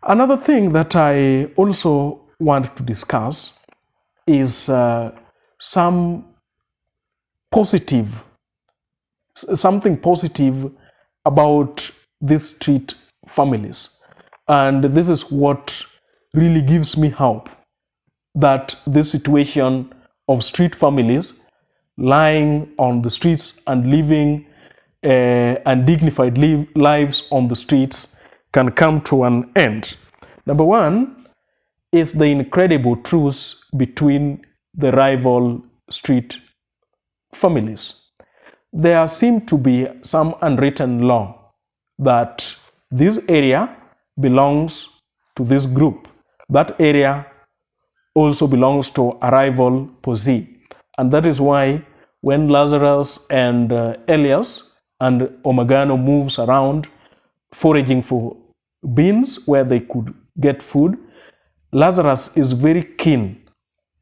Another thing that I also want to discuss is some positive, something positive about these street families. And this is what really gives me hope that this situation of street families lying on the streets and living undignified lives on the streets can come to an end. Number one is the incredible truce between the rival street families. There seems to be some unwritten law that this area belongs to this group. That area also belongs to a rival posse. And that is why when Lazarus and Elias and Omagano moves around foraging for beans where they could get food, Lazarus is very keen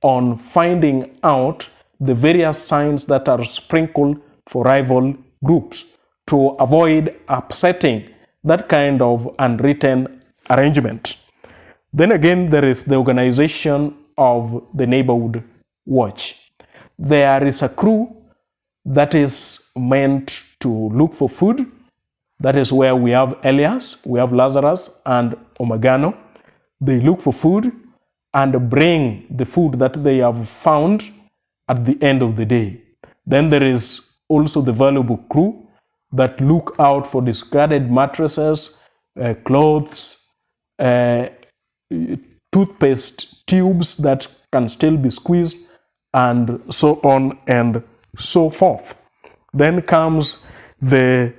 on finding out the various signs that are sprinkled for rival groups to avoid upsetting that kind of unwritten arrangement. Then again, there is the organization of the Neighborhood Watch. There is a crew that is meant to look for food. That is where we have Elias, we have Lazarus, and Omagano. They look for food and bring the food that they have found at the end of the day. Then there is also the valuable crew that look out for discarded mattresses, clothes, toothpaste tubes that can still be squeezed, and so on and so forth. Then comes the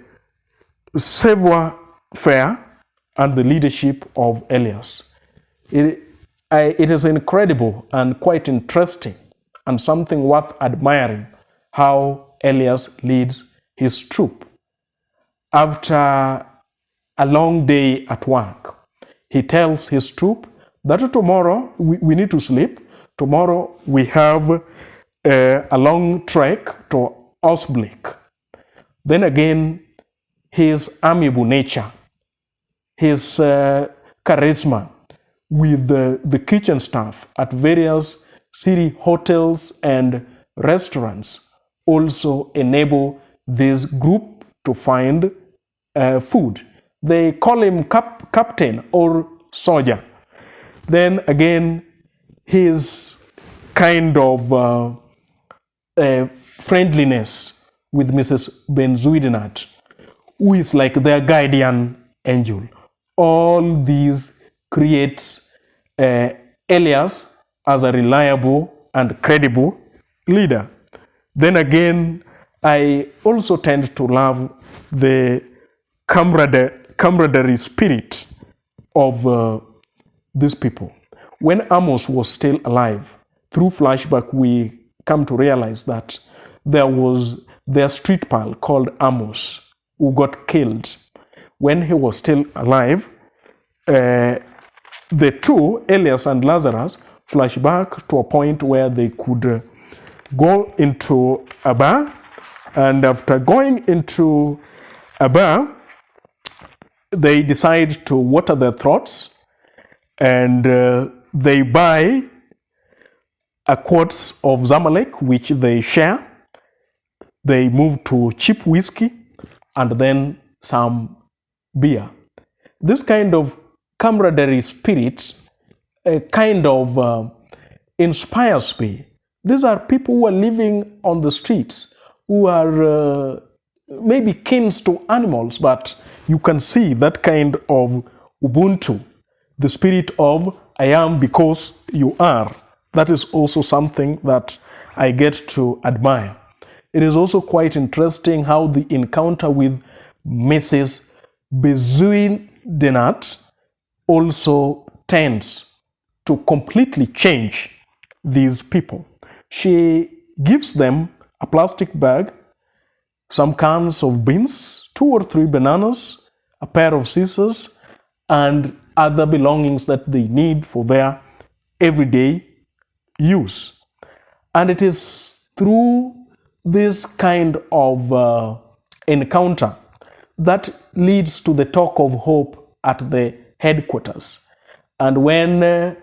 savoir faire and the leadership of Elias. It is incredible and quite interesting and something worth admiring how Elias leads his troop. After a long day at work, he tells his troop that tomorrow we need to sleep. Tomorrow we have a long trek to Osblick. Then again, his amiable nature, his charisma with the kitchen staff at various city hotels and restaurants also enable this group to find food. They call him captain or soldier. Then again, his kind of friendliness with Mrs. Benzuidenat, who is like their guardian angel. All these creates Elias as a reliable and credible leader. Then again, I also tend to love the camaraderie spirit of these people. When Amos was still alive, through flashback, we come to realize that there was their street pal called Amos who got killed. When he was still alive, the two, Elias and Lazarus, flash back to a point where they could go into a bar, and after going into a bar, they decide to water their throats, and they buy a quarts of Zamalek, which they share. They move to cheap whiskey and then some beer. This kind of camaraderie spirit kind of inspires me. These are people who are living on the streets, who are maybe kin to animals, but you can see that kind of Ubuntu, the spirit of I am because you are. That is also something that I get to admire. It is also quite interesting how the encounter with Mrs. Benzuidenat also tends to completely change these people. She gives them a plastic bag, some cans of beans, 2 or 3 bananas, a pair of scissors, and other belongings that they need for their everyday use. And it is through this kind of encounter that leads to the talk of hope at the headquarters. And when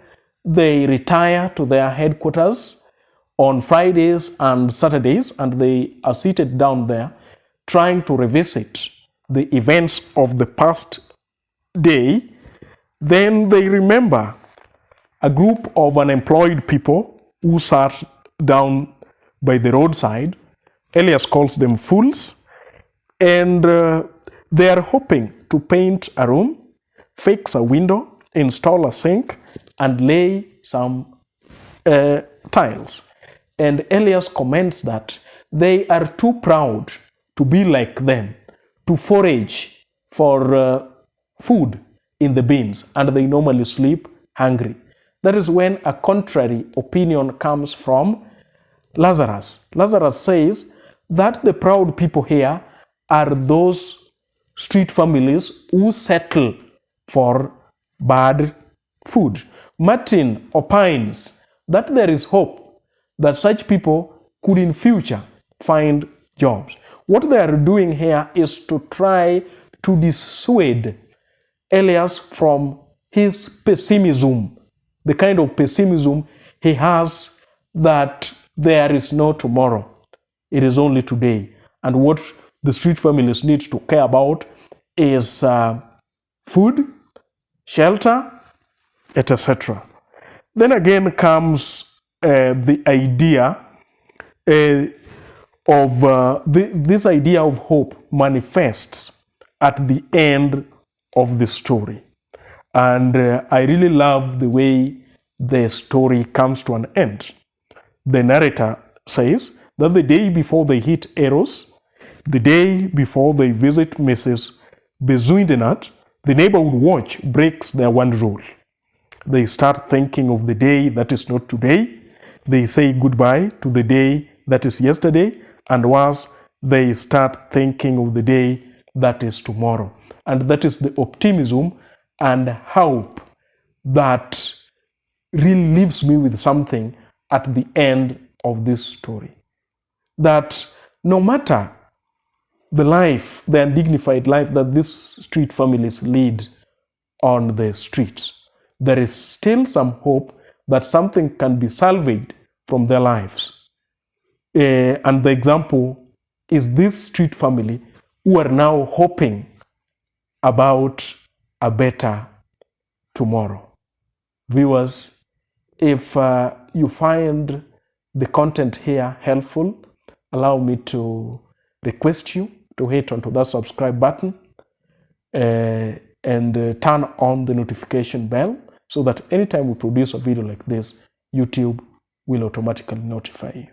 they retire to their headquarters on Fridays and Saturdays, and they are seated down there trying to revisit the events of the past day, then they remember a group of unemployed people who sat down by the roadside. Elias calls them fools, and they are hoping to paint a room, fix a window, install a sink, and lay some tiles. And Elias comments that they are too proud to be like them, to forage for food in the bins, and they normally sleep hungry. That is when a contrary opinion comes from Lazarus. Lazarus says that the proud people here are those street families who settle for bad food. Martin opines that there is hope that such people could in future find jobs. What they are doing here is to try to dissuade Elias from his pessimism, the kind of pessimism he has that there is no tomorrow. It is only today. And what the street families need to care about is food, shelter, etc. Then again comes the idea this idea of hope manifests at the end of the story. And I really love the way the story comes to an end. The narrator says that the day before they hit Eros, the day before they visit Mrs. Bezuidenat, the neighborhood watch breaks their one rule. They start thinking of the day that is not today. They say goodbye to the day that is yesterday, and once they start thinking of the day that is tomorrow. And that is the optimism and hope that really leaves me with something at the end of this story. That no matter the life, the undignified life that these street families lead on the streets, there is still some hope that something can be salvaged from their lives. And the example is this street family who are now hoping about a better tomorrow. Viewers, if you find the content here helpful, allow me to request you to hit onto that subscribe button and turn on the notification bell so that anytime we produce a video like this, YouTube will automatically notify you.